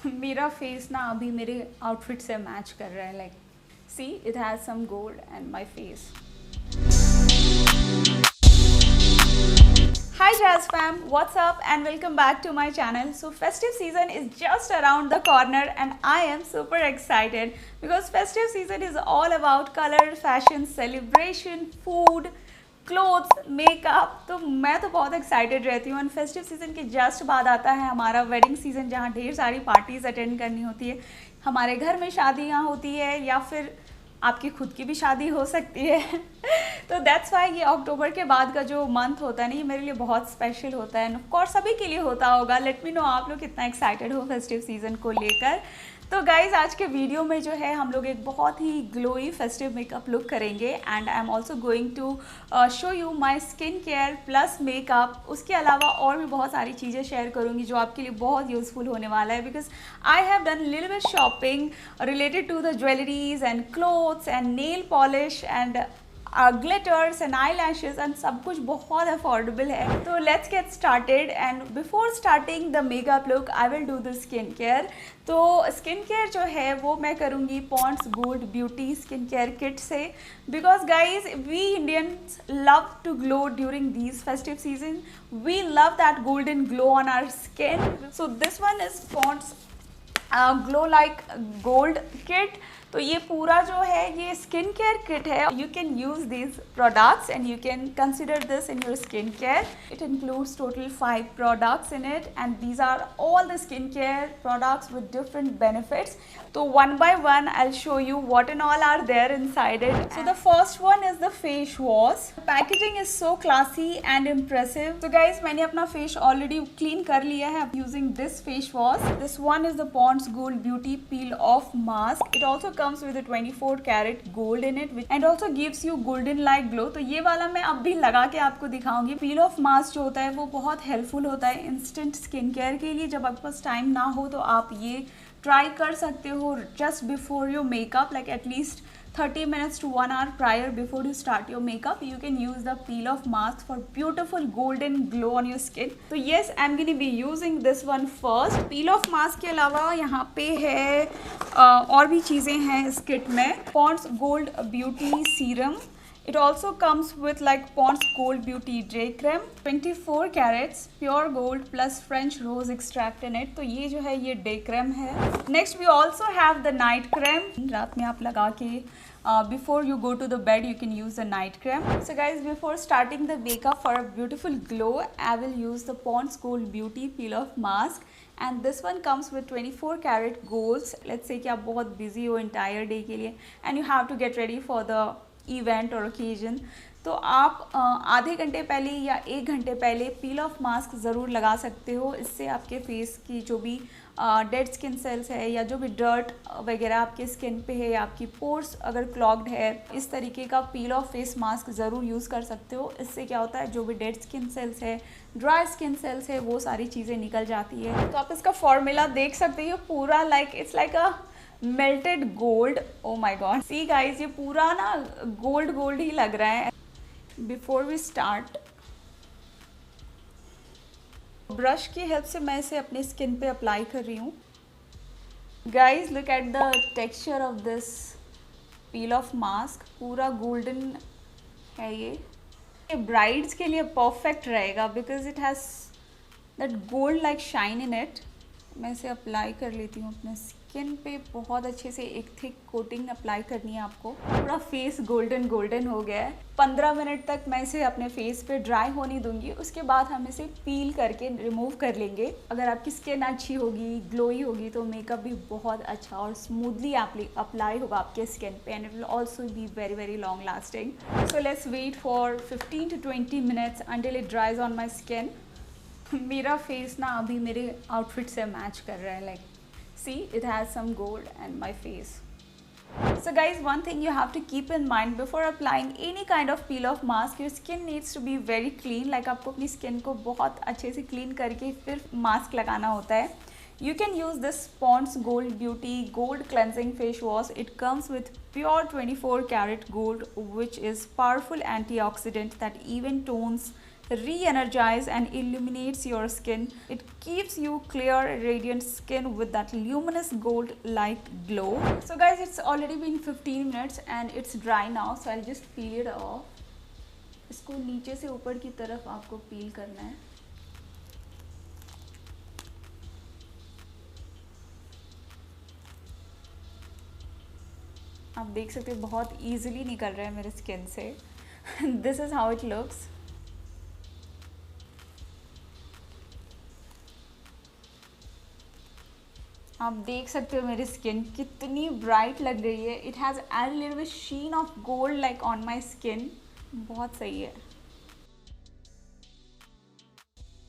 मेरा फेस ना अभी मेरे आउटफिट से मैच कर रहा है, like see it has some gold and my face. Hi Jazz fam, what's up and welcome back to my channel. So festive season is just around the corner and I am super excited because festive season is all about color, fashion, celebration, food, clothes, makeup. तो मैं तो बहुत excited रहती हूँ. And festive season के just बाद आता है हमारा वेडिंग सीज़न, जहाँ ढेर सारी पार्टीज़ अटेंड करनी होती है. हमारे घर में शादियाँ होती है या फिर आपकी खुद की भी शादी हो सकती है. तो दैट्स वाई ये अक्टूबर के बाद का जो मंथ होता है ना, ये मेरे लिए बहुत स्पेशल होता है. एंड ऑफ कोर्स सभी के लिए होता होगा. लेट मी नो आप लोग कितना एक्साइटेड हो फेस्टिव सीज़न को लेकर. तो गाइज आज के वीडियो में जो है हम लोग एक बहुत ही ग्लोई फेस्टिव मेकअप लुक करेंगे. And I am also going to show you my skin care plus makeup. उसके अलावा और भी बहुत सारी चीज़ें शेयर करूँगी जो आपके लिए बहुत यूज़फुल होने वाला है. Because I have done little bit shopping related to the jewelleries and clothes and nail polish and glitters and eyelashes and सब कुछ बहुत अफोर्डेबल है. तो let's get started. And before starting the makeup look I will do the skin care. तो skin care जो है वो मैं करूँगी Pond's gold beauty skin care kit से. Because guys we Indians love to glow during these festive season. We love that golden glow on our skin. So this one is Pond's glow like gold kit. तो ये पूरा जो है ये skin care kit है. You can use this products and you can consider this in your skin care. It includes total 5 products in it and these are all the skin care products with different benefits. तो one by one I will show you what and all are there inside it. So the first one is the face wash. Packaging is so classy and impressive. तो guys मैंने अपना face already clean कर लिया है using this face wash. This one is the Pond's gold beauty peel off mask. It also comes with a 24 carat gold in it and also gives you golden like glow. तो ये वाला मैं अब भी लगा के आपको दिखाऊंगी. पील ऑफ मास्क जो होता है वो बहुत हेल्पफुल होता है इंस्टेंट स्किन केयर के लिए. जब आपके पास टाइम ना हो तो आप ये ट्राई कर सकते हो just before your makeup, like at least 30 minutes to 1 hour prior before you start your makeup. You can use the peel off mask for beautiful golden glow on your skin. So yes, I'm going to be using this one first. Peel off mask के अलावा यहाँ पे है और भी चीज़ें हैं इस किट में. Pond's Gold Beauty Serum. It also comes with like Pond's Gold Beauty Day Cream, 24 carats pure gold plus French rose extract in it. तो ये जो है ये डे क्रीम है. Next we also have the night cream. रात में आप लगा के before you go to the bed you can use the night cream. So guys, before starting the makeup for a beautiful glow, I will use the Pond's Gold Beauty Peel Off Mask. And this one comes with 24 carat golds. Let's say कि आप बहुत busy हो entire day के लिए and you have to get ready for the event और occasion. तो आप आधे घंटे पहले या 1 घंटे पहले पील ऑफ मास्क ज़रूर लगा सकते हो. इससे आपके फेस की जो भी डेड स्किन सेल्स है या जो भी डर्ट वगैरह आपके स्किन पे है या आपकी पोर्स अगर क्लॉग्ड है, इस तरीके का पील ऑफ फेस मास्क ज़रूर यूज़ कर सकते हो. इससे क्या होता है जो भी डेड स्किन सेल्स है, ड्राई स्किन सेल्स है, वो सारी चीज़ें निकल जाती है. तो आप इसका फॉर्मूला देख सकते हो पूरा like it's like a melted gold. Oh my god, see guys ये पूरा ना गोल्ड गोल्ड ही लग रहा है. बिफोर वी स्टार्ट ब्रश की हेल्प से मैं इसे अपने स्किन पे अप्लाई कर रही हूँ. Guys look at the texture of this peel off mask. पूरा गोल्डन है ये ब्राइड्स के लिए परफेक्ट रहेगा because it has that gold like shine in it. मैं इसे अप्लाई कर लेती हूँ अपने स्किन पे. बहुत अच्छे से एक थिक कोटिंग अप्लाई करनी है आपको. पूरा फेस गोल्डन गोल्डन हो गया है. 15 मिनट तक मैं इसे अपने फेस पे ड्राई होने दूंगी. उसके बाद हम इसे पील करके रिमूव कर लेंगे. अगर आपकी स्किन अच्छी होगी, ग्लोई होगी, तो मेकअप भी बहुत अच्छा और स्मूथली अप्लाई होगा आपके स्किन पे and it will also be very very long lasting. So let's wait for 15 to 20 minutes until it dries on my skin. मेरा फेस ना अभी मेरे आउटफिट से मैच कर रहा है. Like see it has some gold and my face. So guys, one thing you have to keep in mind before applying any kind of peel off mask, your skin needs to be very clean. Like आपको अपनी skin को बहुत अच्छे से clean करके फिर mask लगाना होता है. You can use this Pond's Gold Beauty Gold Cleansing Face Wash. It comes with pure 24 karat gold, which is powerful antioxidant that even tones re-energize and illuminates your skin. It keeps you clear, radiant skin with that luminous gold light glow. So guys, it's already been 15 minutes and it's dry now, so I'll just peel it off. इसको नीचे से ऊपर की तरफ आपको पील करना है. आप देख सकते हो बहुत easily निकल रहा है मेरे स्किन से. This is how it looks. आप देख सकते हो मेरी स्किन कितनी ब्राइट लग रही है. It has add little bit sheen of gold like on my skin. बहुत सही है.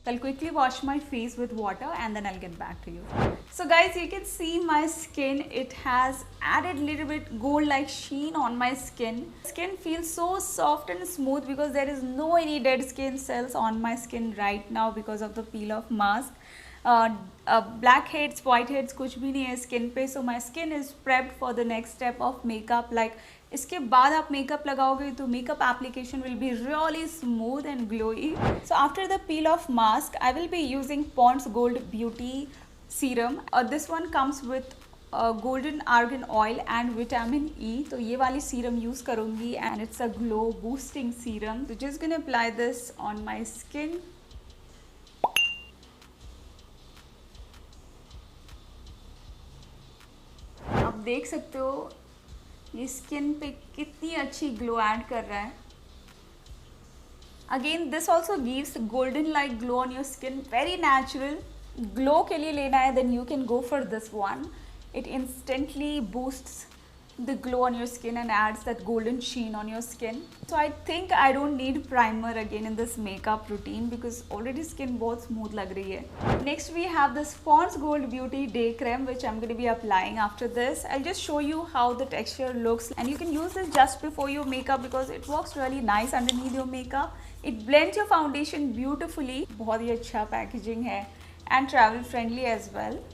I'll quickly wash my face with water and then I'll get back to you. So guys, you can see my skin. It has added little bit gold like sheen on my skin. Skin feels so soft and smooth because there is no any dead skin cells on my skin right now because of the peel off mask. Black heads, white heads कुछ भी नहीं है skin पे. So my skin is prepped for the next step of makeup. Like इसके बाद आप makeup लगाओगे तो makeup application will be really smooth and glowy. So after the peel off mask I will be using Pond's gold beauty serum. This one comes with golden argan oil and vitamin E. तो ये वाली serum use करूँगी and it's a glow boosting serum. तो just gonna apply this on my skin. आप देख सकते हो ये स्किन पे कितनी अच्छी ग्लो ऐड कर रहा है. Again this also gives golden like glow on your skin. Very natural glow के लिए लेना है then you can go for this one. It instantly boosts the glow on your skin and adds that golden sheen on your skin. So I think I don't need primer again in this makeup routine because already skin बहुत smooth लग रही है. Next we have this Pond's Gold Beauty Day Cream which I'm going to be applying after this. I'll just show you how the texture looks and you can use this just before your makeup because it works really nice underneath your makeup. It blends your foundation beautifully. बहुत ही अच्छा packaging है and travel friendly as well.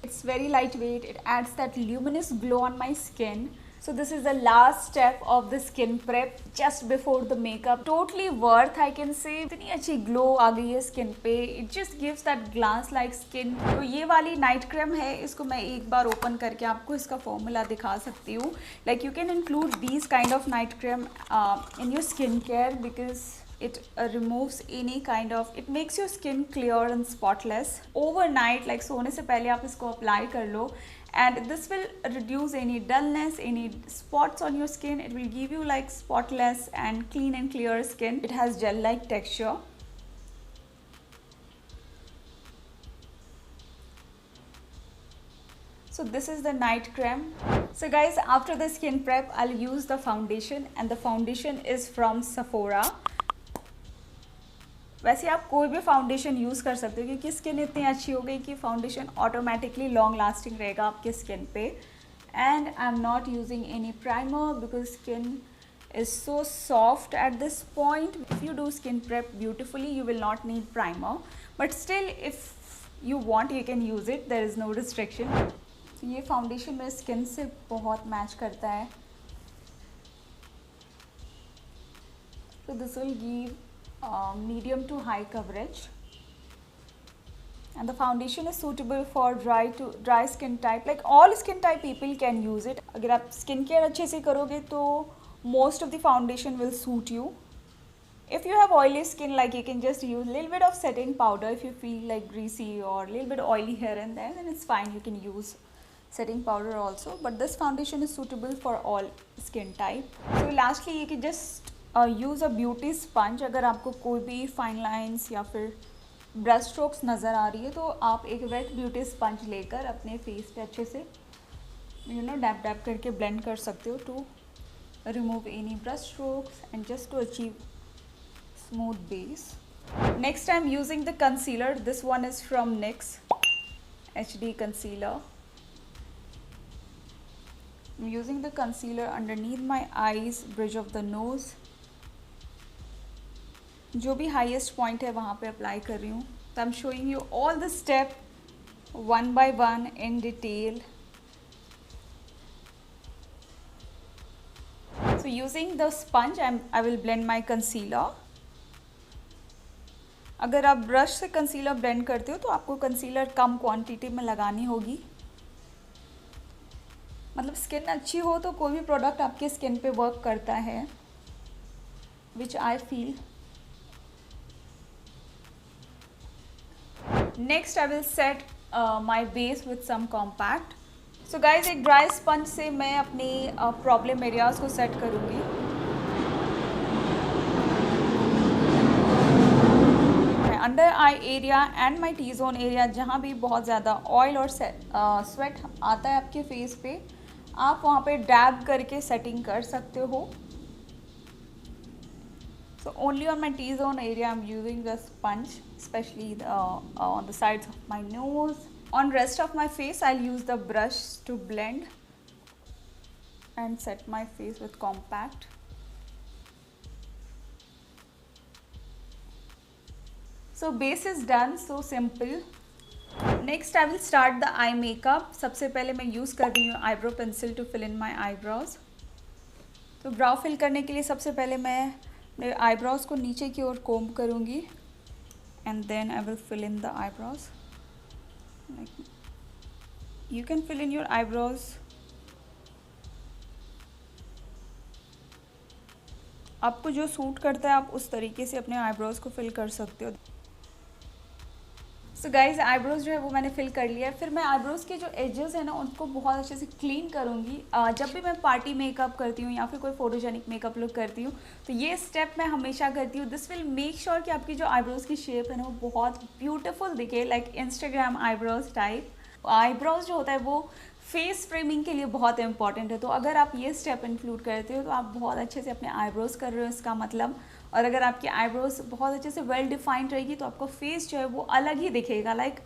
It's very lightweight. It adds that luminous glow on my skin. So this is the last step of the skin prep just before the makeup. Totally worth, I can say. इतनी अच्छी glow आ गई है skin पे. It just gives that glass like skin. तो ये वाली night cream है. इसको मैं एक बार open करके आपको इसका formula दिखा सकती हूँ. Like you can include these kind of night cream in your skincare because it removes any kind of, it makes your skin clear and spotless overnight. Like सोने से पहले आप इसको apply कर लो and this will reduce any dullness, any spots on your skin. It will give you like spotless and clean and clear skin. It has gel like texture. So this is the night cream. So guys, after the skin prep I'll use the foundation and the foundation is from Sephora. वैसे आप कोई भी foundation use कर सकते हो क्योंकि skin इतनी अच्छी हो गई कि फाउंडेशन ऑटोमेटिकली लॉन्ग लास्टिंग रहेगा आपके स्किन पे. And I am not using any primer because skin is so soft at this point. If you do skin prep beautifully you will not need primer but still if you want you can use it. There is no restriction. ये foundation मेरे skin से बहुत match करता है. So this will give medium to high coverage and the foundation is suitable for dry skin type. Like all skin type people can use it. अगर आप skin care अच्छे से करोगे तो most of the foundation will suit you. If you have oily skin, like you can just use a little bit of setting powder if you feel like greasy or a little bit oily here and there, then it's fine, you can use setting powder also, but this foundation is suitable for all skin type. So lastly you can just use a beauty sponge. अगर आपको कोई भी fine lines या फिर brush strokes नज़र आ रही है तो आप एक वेट ब्यूटी स्पंज लेकर अपने फेस पे अच्छे से डैप डैप करके ब्लेंड कर सकते हो to remove any brush strokes and just to achieve smooth base. Next I am using the concealer. This one is from NYX HD concealer. I'm using the concealer underneath my eyes, bridge of the nose. जो भी highest point है वहाँ पे apply कर रही हूँ. तो I am showing you all the step one by one in detail. So using the sponge I will blend my concealer. अगर आप ब्रश से कंसीलर ब्लेंड करते हो तो आपको कंसीलर कम क्वांटिटी में लगानी होगी। मतलब स्किन अच्छी हो तो कोई भी प्रोडक्ट आपके स्किन पे वर्क करता है, which I feel. Next I will set my base with some compact. So guys एक ड्राई स्पंज से मैं अपनी प्रॉब्लम एरियाज को सेट करूँगी। Under eye area and my T zone area, जहाँ भी बहुत ज़्यादा ऑयल और स्वेट आता है आपके फेस पे, आप वहाँ पे डैब करके सेटिंग कर सकते हो। So only on my T-zone area I'm using the sponge, especially on the sides of my nose. On rest of my face I'll use the brush to blend and set my face with compact. So base is done, so simple. Next I will start the eye makeup. सबसे पहले मैं use कर रही हूँ eyebrow pencil to fill in my eyebrows. तो ब्राउ fill करने के लिए सबसे पहले मैं मेरे आईब्रोज को नीचे की ओर कोम्ब करूँगी and then I will fill in the eyebrows. You can fill in your eyebrows. आपको जो सूट करता है आप उस तरीके से अपने आईब्रोज को फिल कर सकते हो। सो गाइज आईब्रोज जो है वो मैंने फिल कर लिया है। फिर मैं आईब्रोज के जो एजेस है ना उनको बहुत अच्छे से क्लीन करूँगी। जब भी मैं पार्टी मेकअप करती हूँ या फिर कोई फोटोजेनिक मेकअप लुक करती हूँ तो ये स्टेप मैं हमेशा करती हूँ। दिस विल मेक श्योर कि आपकी जो आईब्रोज की शेप है ना वो बहुत ब्यूटीफुल दिखे, like Instagram eyebrows type. Eyebrows जो होता है वो फेस फ्रेमिंग के लिए बहुत इंपॉर्टेंट है। तो अगर आप ये स्टेप इंक्लूड करते हो तो आप बहुत अच्छे से अपने आईब्रोज कर रहे हो इसका मतलब। और अगर आपकी आईब्रोज बहुत अच्छे से वेल डिफाइंड रहेगी तो आपका फेस जो है वो अलग ही दिखेगा, like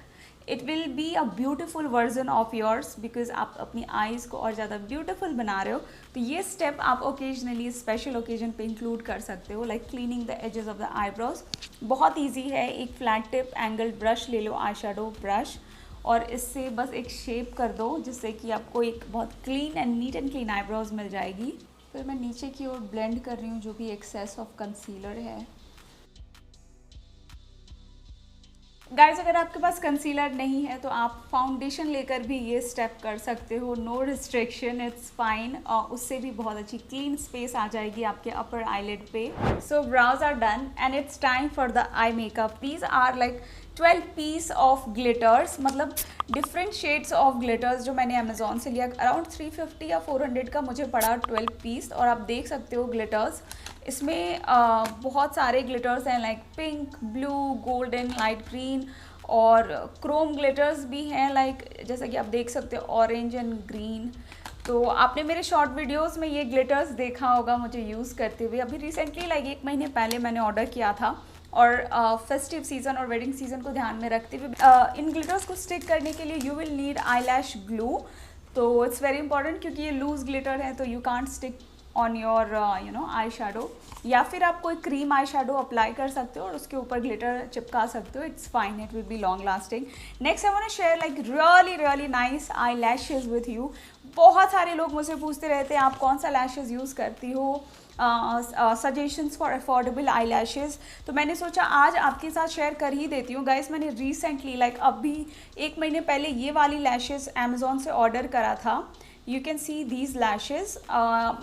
it will be a beautiful version of yours, because आप अपनी आईज़ को और ज़्यादा ब्यूटीफुल बना रहे हो। तो ये स्टेप आप ओकेजनली स्पेशल ओकेजन पे इंक्लूड कर सकते हो, like cleaning the edges of the eyebrows. बहुत ईजी है। एक फ्लैट टिप एंगल ब्रश ले लो, आई शेडो ब्रश, और इससे बस एक शेप कर दो जिससे कि आपको एक बहुत clean and neat and clean eyebrows मिल जाएगी। फिर मैं नीचे की ओर ब्लेंड कर रही हूँ जो भी एक्सेस ऑफ कंसीलर है। गाइज अगर आपके पास कंसीलर नहीं है तो आप फाउंडेशन लेकर भी ये स्टेप कर सकते हो, नो रिस्ट्रिक्शन, इट्स फाइन। उससे भी बहुत अच्छी क्लीन स्पेस आ जाएगी आपके अपर आईलिड पे। So brows are done and it's time for the eye makeup. These are like 12 piece of glitters, मतलब डिफरेंट शेड्स ऑफ ग्लिटर्स जो मैंने अमेजोन से लिया। अराउंड 350 या 400 का मुझे पड़ा 12 पीस। और आप देख सकते हो ग्लिटर्स इसमें बहुत सारे ग्लिटर्स हैं, like pink, blue, golden, light green, और क्रोम ग्लिटर्स भी हैं, लाइक जैसा कि आप देख सकते हो ऑरेंज एंड ग्रीन। तो आपने मेरे शॉर्ट वीडियोस में ये ग्लिटर्स देखा होगा मुझे यूज़ करते हुए। अभी रिसेंटली लाइक 1 महीने पहले मैंने ऑर्डर किया था, और फेस्टिव सीज़न और वेडिंग सीज़न को ध्यान में रखते हुए इन ग्लिटर्स को स्टिक करने के लिए you will need I lash glue. तो इट्स वेरी इंपॉर्टेंट क्योंकि ये लूज ग्लिटर है तो you can't stick on your eye shadow, या फिर आप कोई क्रीम आई शेडो अप्लाई कर सकते हो और उसके ऊपर ग्लिटर चिपका सकते हो। It's fine, it will be long lasting. Next I want to share like really nice eyelashes with you. बहुत सारे लोग मुझसे पूछते रहते हैं आप कौन सा लैशेज यूज़ करती हो, suggestions for affordable I lashes. तो मैंने सोचा आज आपके साथ शेयर कर ही देती हूँ। गाइस मैंने रिसेंटली लाइक अभी 1 महीने पहले ये वाली लैशेज़ अमेज़ॉन से ऑर्डर करा था। You can see these lashes.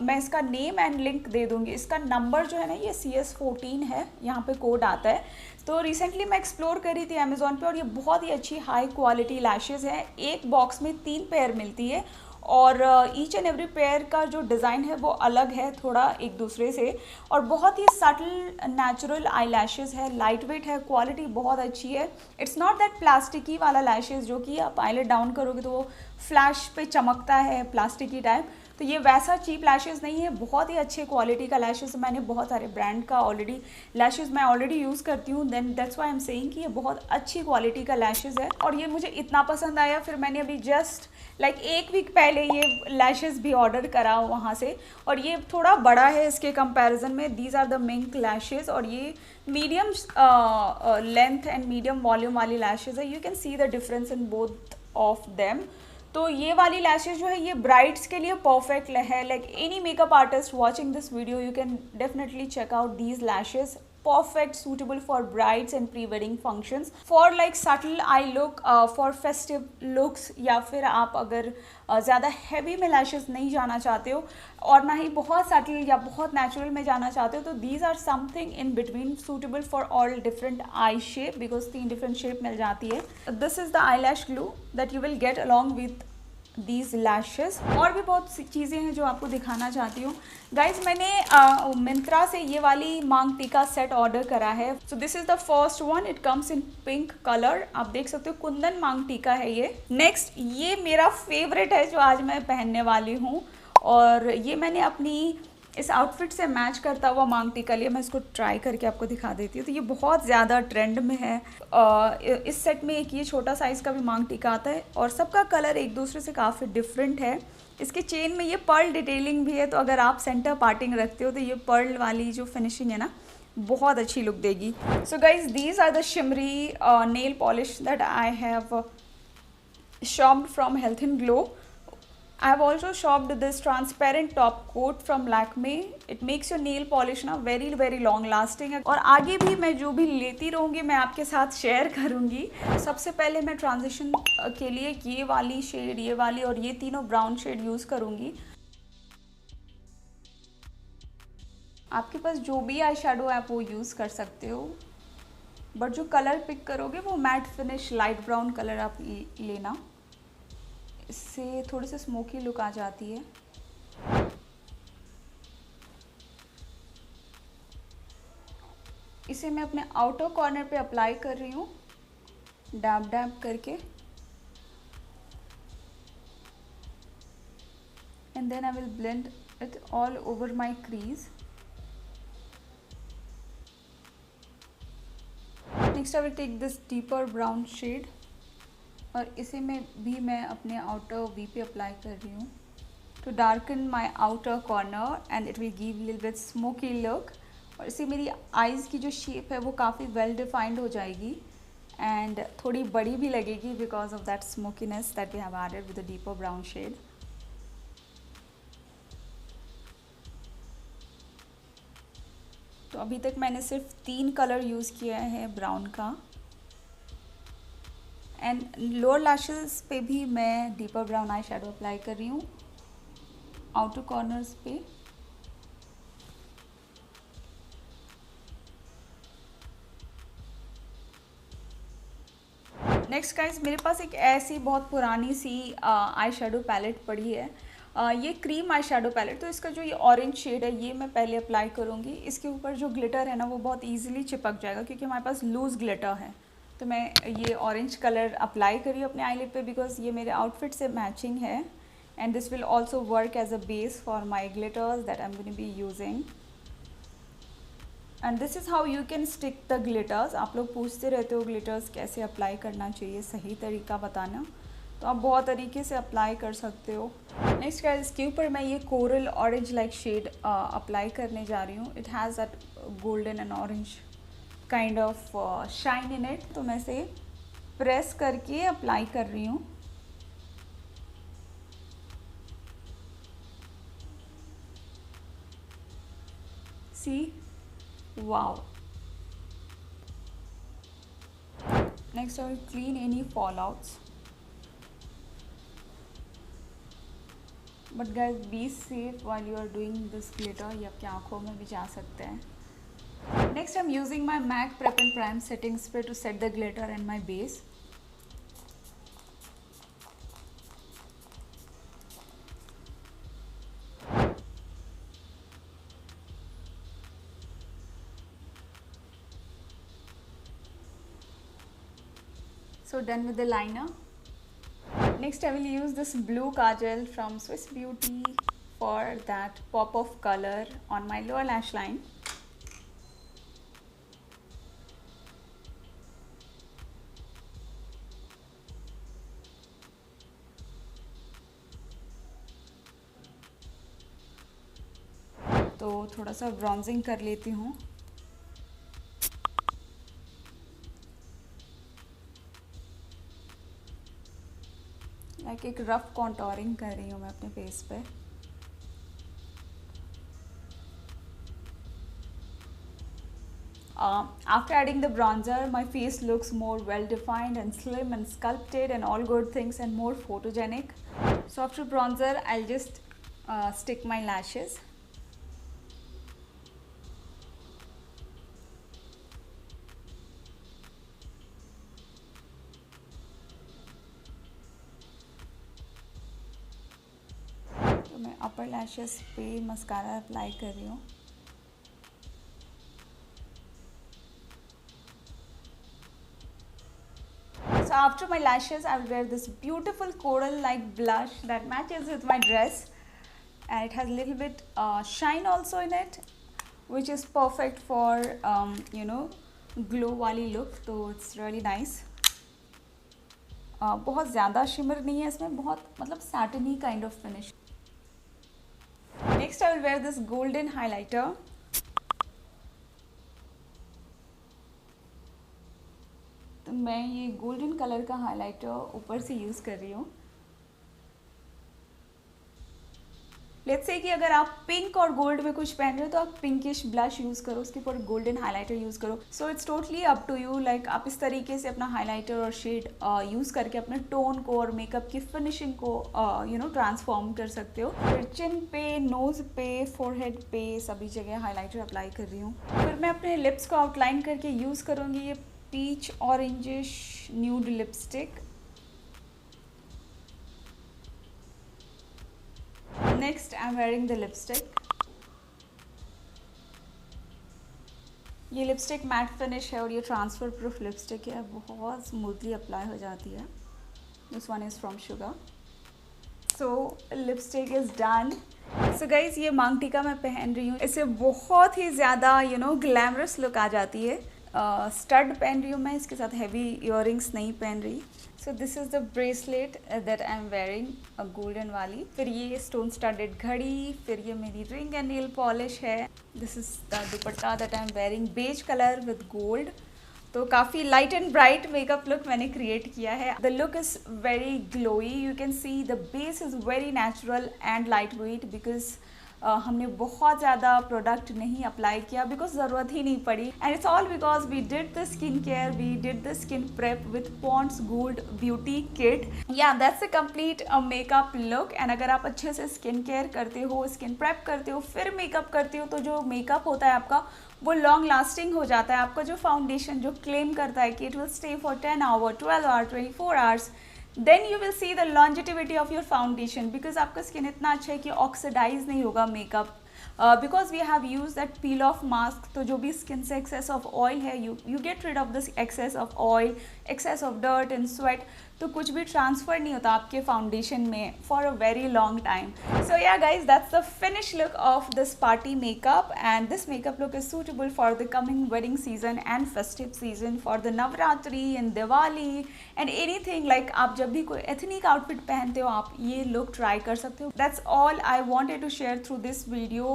मैं इसका नेम एंड लिंक दे दूँगी। इसका नंबर जो है ना ये CS14 है, यहाँ पे कोड आता है। तो रिसेंटली मैं एक्सप्लोर करी थी अमेज़ॉन पे और ये बहुत ही अच्छी हाई क्वालिटी लैशेज़ है। एक बॉक्स में 3 पेयर मिलती है और ईच एंड एवरी पेयर का जो डिज़ाइन है वो अलग है थोड़ा एक दूसरे से, और बहुत ही सटल नेचुरल आई लैशेज़ है, लाइट वेट है, क्वालिटी बहुत अच्छी है। इट्स नॉट दैट प्लास्टिकी वाला लैशेज़ जो कि आप आईलेट डाउन करोगे तो वो फ्लैश पे चमकता है प्लास्टिकी टाइप। तो ये वैसा चीप लैशेज़ नहीं है, बहुत ही अच्छे क्वालिटी का लैशेज़। मैंने बहुत सारे ब्रांड का ऑलरेडी लैशेज़ मैं ऑलरेडी यूज़ करती हूँ, then that's why I am saying कि ये बहुत अच्छी क्वालिटी का लैशेज़ है और ये मुझे इतना पसंद आया। फिर मैंने अभी जस्ट लाइक 1 वीक पहले ये लैशेज़ भी ऑर्डर करा वहाँ से, और ये थोड़ा बड़ा है इसके कंपैरिजन में। These are the mink lashes और ये medium length and medium volume वाली लैशेज़ है। You can see the difference in both of them. तो ये वाली लैशेज जो है ये ब्राइड्स के लिए परफेक्ट है. Like any makeup artist watching this video, you can definitely check out these lashes. Perfect, suitable for brides and pre-wedding functions. For like subtle eye look, for festive looks, या फिर आप अगर ज़्यादा heavy में lashes नहीं जाना चाहते हो और ना ही बहुत सटल या बहुत नेचुरल में जाना चाहते हो, तो these are something in between, suitable for all different eye shape, because 3 different shape मिल जाती है. This is the eyelash glue that you will get along with these lashes. और भी बहुत सी चीज़ें हैं जो आपको दिखाना चाहती हूँ. गाइज मैंने मिंत्रा से ये वाली मांग टीका सेट ऑर्डर करा है. सो this is the first one. It comes in pink colour. आप देख सकते हो कुंदन मांग टीका है ये. नेक्स्ट ये मेरा फेवरेट है जो आज मैं पहनने वाली हूँ, और ये मैंने अपनी इस आउटफिट से मैच करता हुआ मांग टीका लिया. मैं इसको ट्राई करके आपको दिखा देती हूँ. तो ये बहुत ज़्यादा ट्रेंड में है. इस सेट में एक ये छोटा साइज़ का भी मांग टीका आता है, और सबका कलर एक दूसरे से काफ़ी डिफरेंट है. इसके चेन में ये पर्ल डिटेलिंग भी है, तो अगर आप सेंटर पार्टिंग रखते हो तो ये पर्ल वाली जो फिनिशिंग है ना, बहुत अच्छी लुक देगी. So guys these are the shimmery nail polish that I have shopped from Health and Glow. I have also shopped this transparent top coat from Lakme. It makes your nail polish ना very long lasting है, और आगे भी मैं जो भी लेती रहूँगी मैं आपके साथ शेयर करूँगी. सबसे पहले मैं ट्रांजिशन के लिए ये वाली शेड, ये वाली और ये तीनों ब्राउन शेड यूज़ करूँगी. आपके पास जो भी आई शेडो है आप वो यूज़ कर सकते हो, बट जो कलर पिक करोगे वो matte finish light brown colour आप लेना. इससे थोड़ी सी स्मोकी लुक आ जाती है. इसे मैं अपने आउटर कॉर्नर पे अप्लाई कर रही हूँ, डैब डैब करके. And then I will blend it all over my crease. Next I will take this deeper brown shade, और इसे मैं अपने आउटर वी पे अप्लाई कर रही हूँ to darken my outer corner, and it will give little bit smoky look. और इससे मेरी आइज़ की जो शेप है वो काफ़ी वेल डिफाइंड हो जाएगी, एंड थोड़ी बड़ी भी लगेगी because of that smokiness that we have added with the deeper brown shade. तो अभी तक मैंने सिर्फ 3 कलर यूज़ किया है ब्राउन का. एंड लोअर लैशेस पे भी मैं deeper brown eye shadow apply कर रही हूँ, आउटर कॉर्नर्स पे. नेक्स्ट गाइस मेरे पास एक ऐसी बहुत पुरानी सी आई शेडो पैलेट पड़ी है. ये क्रीम आई शेडो पैलेट. तो इसका जो ये ऑरेंज शेड है ये मैं पहले अप्लाई करूँगी. इसके ऊपर जो ग्लिटर है ना वो बहुत ईजिली चिपक जाएगा, क्योंकि हमारे पास लूज़ ग्लिटर है. तो मैं ये ऑरेंज कलर अप्लाई करी अपने आईलिड पे, बिकॉज ये मेरे आउटफिट से मैचिंग है. And this will also work as a base for my glitters that I am going to be using. And this is how you can stick the glitters. आप लोग पूछते रहते हो ग्लिटर्स कैसे अप्लाई करना चाहिए, सही तरीका बताना. तो आप बहुत तरीके से अप्लाई कर सकते हो. नेक्स्ट गाइस इसके ऊपर मैं ये coral orange like shade apply करने जा रही हूँ. It has that golden and orange kind of shine in it. तो मैं इसे प्रेस करके अप्लाई कर रही हूँ. See, wow. Next I will clean any fallouts. But guys be safe while you are doing this glitter. ये आपकी आँखों में भी जा सकते हैं. Next I'm using my MAC Prep and Prime setting spray to set the glitter and my base. So done with the liner. Next I will use this blue kajal from Swiss Beauty for that pop of color on my lower lash line. तो थोड़ा सा bronzing कर लेती हूँ. Like एक rough contouring कर रही हूँ मैं अपने फेस पे। After adding the bronzer, my face looks more well defined and slim and sculpted and all good things and more photogenic. So after bronzer, I'll just stick my lashes. तो मैं अपर lashes पे mascara apply कर रही हूँ। So after my lashes, I will wear this beautiful coral like blush that matches with my dress, and it has a little bit shine also in it, which is perfect for glow wali look. So it's really nice. बहुत ज़्यादा shimmer नहीं है इसमें, बहुत मतलब satiny kind of finish. Next I will wear this golden highlighter. तो मैं ये गोल्डन कलर का हाइलाइटर ऊपर से यूज़ कर रही हूँ। लेट्स से कि अगर आप पिंक और गोल्ड में कुछ पहन रहे हो तो आप पिंकिश ब्लश यूज़ करो, उसके ऊपर गोल्डन हाइलाइटर यूज़ करो। So it's totally up to you, like आप इस तरीके से अपना हाइलाइटर और शेड यूज़ करके अपने टोन को और मेकअप की फिनिशिंग को ट्रांसफॉर्म कर सकते हो। फिर चिन पे, नोज़ पे, फोरहेड पे सभी जगह हाइलाइटर अप्लाई कर रही हूँ। फिर मैं अपने लिप्स को आउटलाइन करके यूज़ करूँगी ये peach orangish nude lipstick. Next I am wearing the lipstick. ये लिपस्टिक मैट फिनिश है और ये ट्रांसफर प्रूफ लिपस्टिक है, बहुत स्मूथली अप्लाई हो जाती है। This one is from sugar. So lipstick is done. So guys ये मांग टीका मैं पहन रही हूँ, इससे बहुत ही ज़्यादा ग्लैमरस लुक आ जाती है। स्टड पहन रही हूँ मैं, इसके साथ हैवी इयररिंग्स नहीं पहन रही। So this is the bracelet that I am wearing, golden वाली। फिर ये स्टोन स्टडेड घड़ी, फिर ये मेरी रिंग एंड नेल पॉलिश है। This is the dupatta that I am wearing, beige colour with gold. तो काफ़ी light and bright makeup look मैंने क्रिएट किया है। The look is very glowy, you can see the base is very natural and lightweight, because हमने बहुत ज़्यादा product नहीं apply किया, बिकॉज ज़रूरत ही नहीं पड़ी। And it's all because we did the skin care, we did the skin prep with Pond's gold beauty kit. Yeah that's a complete makeup look. And अगर आप अच्छे से स्किन केयर करते हो, स्किन प्रेप करते हो, फिर मेकअप करते हो, तो जो मेकअप होता है आपका वो लॉन्ग लास्टिंग हो जाता है। आपका जो फाउंडेशन जो क्लेम करता है कि it will stay for 10 hour, 12 hour, 24 hours, then you will see the longevity of your foundation, because आपका स्किन इतना अच्छा है कि ऑक्सीडाइज नहीं होगा makeup, because we have use that peel off mask. तो जो भी स्किन से एक्सेस ऑफ ऑयल है, you get rid of this excess of oil, excess of dirt and sweat, तो कुछ भी ट्रांसफर नहीं होता आपके फाउंडेशन में for a very long time. So yeah guys, that's the finish look of this party makeup, and this makeup look is suitable for the coming wedding season and festive season, for the Navratri and Diwali and anything. Like आप जब भी कोई ethnic outfit पहनते हो, आप ये look try कर सकते हो। That's all I wanted to share through this video,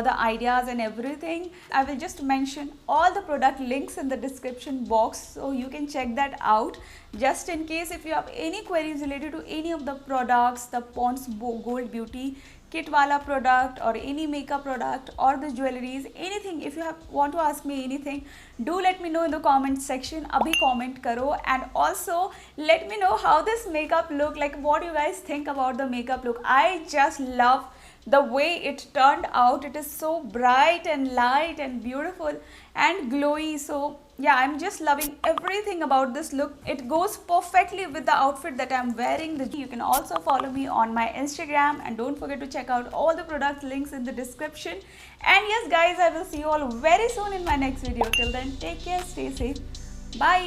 the ideas and everything. I will just mention all the product links in the description box, so you can check that out. Just in case if you have any queries related to any of the products, the Pond's Gold Beauty kit wala product or any makeup product or the jewelries, anything, if you want to ask me anything, do let me know in the comment section. Abhi comment karo, and also let me know how this makeup look like, what you guys think about the makeup look. I just love the way it turned out. It is so bright and light and beautiful and glowy. So yeah, I'm just loving everything about this look. It goes perfectly with the outfit that I'm wearing. You can also follow me on my Instagram, and don't forget to check out all the product links in the description. And yes guys, I will see you all very soon in my next video. Till then, take care, stay safe, bye.